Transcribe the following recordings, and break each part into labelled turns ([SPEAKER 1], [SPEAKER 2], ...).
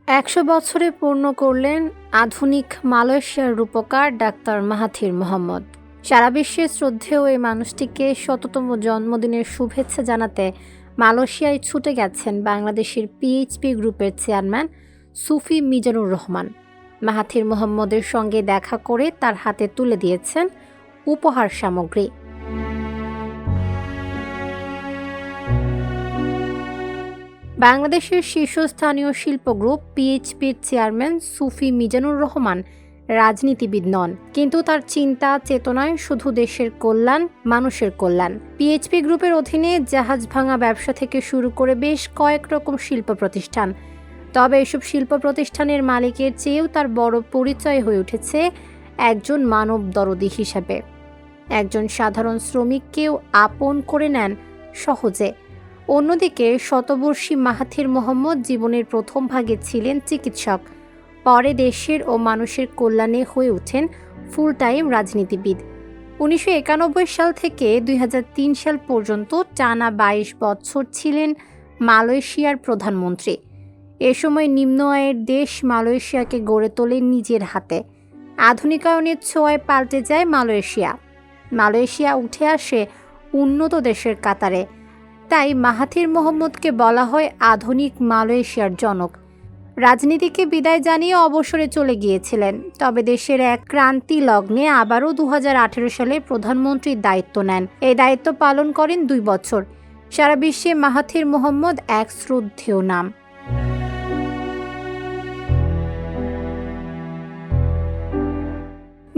[SPEAKER 1] ১০০ বছরে পূর্ণ করলেন আধুনিক মালয়েশিয়ার রূপকার ডাক্তার মাহাথির মোহাম্মদ। সারা বিশ্বে শ্রদ্ধেয় এই মানুষটিকে শততম জন্মদিনের শুভেচ্ছা জানাতে মালয়েশিয়ায় ছুটে গেছেন বাংলাদেশের পিএইচপি গ্রুপের চেয়ারম্যান সুফি মিজানুর রহমান। মাহাথির মোহাম্মদের সঙ্গে দেখা করে তার হাতে তুলে দিয়েছেন উপহার সামগ্রী। বাংলাদেশের শীর্ষস্থানীয় শিল্প গ্রুপ পিএইচপির চেয়ারম্যান সুফি মিজানুর রহমান রাজনীতিবিদ নন, কিন্তু তার চিন্তা চেতনায় শুধু দেশের কল্যাণ, মানুষের কল্যাণ। পিএইচপি গ্রুপের অধীনে জাহাজ ভাঙা ব্যবসা থেকে শুরু করে বেশ কয়েক রকম শিল্প প্রতিষ্ঠান। তবে এসব শিল্প প্রতিষ্ঠানের মালিকের চেয়েও তার বড় পরিচয় হয়ে উঠেছে একজন মানব দরদী হিসাবে। একজন সাধারণ শ্রমিককেও আপন করে নেন সহজে। অন্যদিকে শতবর্ষী মাহাথির মোহাম্মদ জীবনের প্রথম ভাগে ছিলেন চিকিৎসক, পরে দেশের ও মানুষের কল্যাণে হয়ে ওঠেন ফুল টাইম রাজনীতিবিদ। ১৯৯১ সাল থেকে ২০০৩ সাল পর্যন্ত টানা ২২ বছর ছিলেন মালয়েশিয়ার প্রধানমন্ত্রী। এ সময় নিম্ন আয়ের দেশ মালয়েশিয়াকে গড়ে তোলেন নিজের হাতে। আধুনিকায়নের ছোঁয়ায় পাল্টে যায় মালয়েশিয়া উঠে আসে উন্নত দেশের কাতারে। তাই মাহাথির মোহাম্মদকে বলা হয় আধুনিক মালয়েশিয়ার জনক। রাজনীতিকে বিদায় জানিয়ে অবসরে চলে গিয়েছিলেন, তবে দেশের এক ক্রান্তি লগ্নে আবারও ২০১৮ সালে প্রধানমন্ত্রীর দায়িত্ব নেন। এই দায়িত্ব পালন করেন ২ বছর। সারা বিশ্বে মাহাথির মোহাম্মদ এক শ্রদ্ধেয় নাম।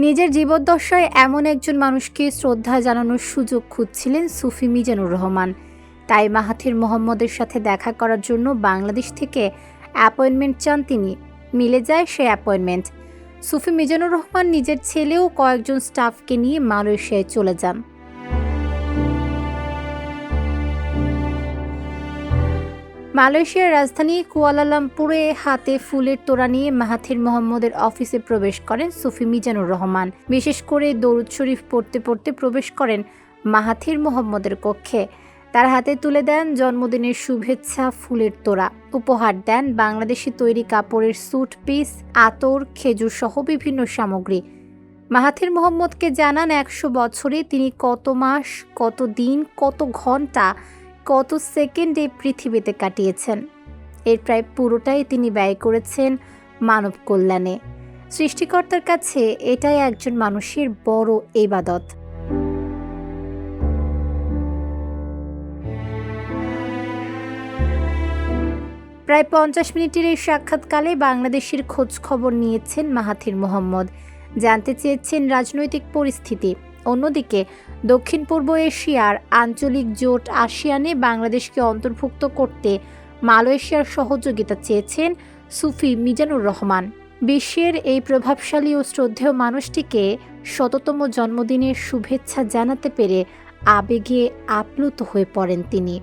[SPEAKER 1] নিজের জীবদ্দশায় এমন একজন মানুষকে শ্রদ্ধা জানানোর সুযোগ খুঁজছিলেন সুফি মিজানুর রহমান। তাই মাহাথির মোহাম্মদের সাথে দেখা করার জন্য বাংলাদেশ থেকে অ্যাপয়েন্টমেন্ট চান তিনি। মিলে যায় সেই অ্যাপয়েন্টমেন্ট। সুফি মিজানুর রহমান নিজের ছেলেও কয়েকজন স্টাফকে নিয়ে মালয়েশিয়ায় চলে যান। মালয়েশিয়ার রাজধানী কুয়ালালামপুরে হাতে ফুলের তোড়া নিয়ে মাহাথির মোহাম্মদের অফিসে প্রবেশ করেন সুফি মিজানুর রহমান। বিশেষ করে দরুদ শরীফ পড়তে পড়তে প্রবেশ করেন মাহাথির মোহাম্মদের কক্ষে। তার হাতে তুলে দেন জন্মদিনের শুভেচ্ছা ফুলের তোড়া, উপহার দেন বাংলাদেশি তৈরি কাপড়ের স্যুট পিস, আতর, খেজুর সহ বিভিন্ন সামগ্রী। মাহাথির মোহাম্মদকে জানান ১০০ বছরে তিনি কত মাস, কত দিন, কত ঘন্টা, কত সেকেন্ড এই পৃথিবীতে কাটিয়েছেন। এর প্রায় পুরোটাই তিনি ব্যয় করেছেন মানব কল্যাণে। সৃষ্টিকর্তার কাছে এটাই একজন মানুষের বড় ইবাদত। প্রায় ৫০ মিনিটের এই সাক্ষাৎকালে বাংলাদেশের খোঁজ খবর নিয়েছেন মাহাথির মোহাম্মদ। জানতে চেয়েছেন রাজনৈতিক পরিস্থিতি। অন্যদিকে দক্ষিণ পূর্ব এশিয়ার আঞ্চলিক জোট আসিয়ানে বাংলাদেশকে অন্তর্ভুক্ত করতে মালয়েশিয়ার সহযোগিতা চেয়েছেন সুফি মিজানুর রহমান। বিশ্বের এই প্রভাবশালী ও শ্রদ্ধেয় মানুষটিকে শততম জন্মদিনের শুভেচ্ছা জানাতে পেরে আবেগে আপ্লুত হয়ে পড়েন তিনি।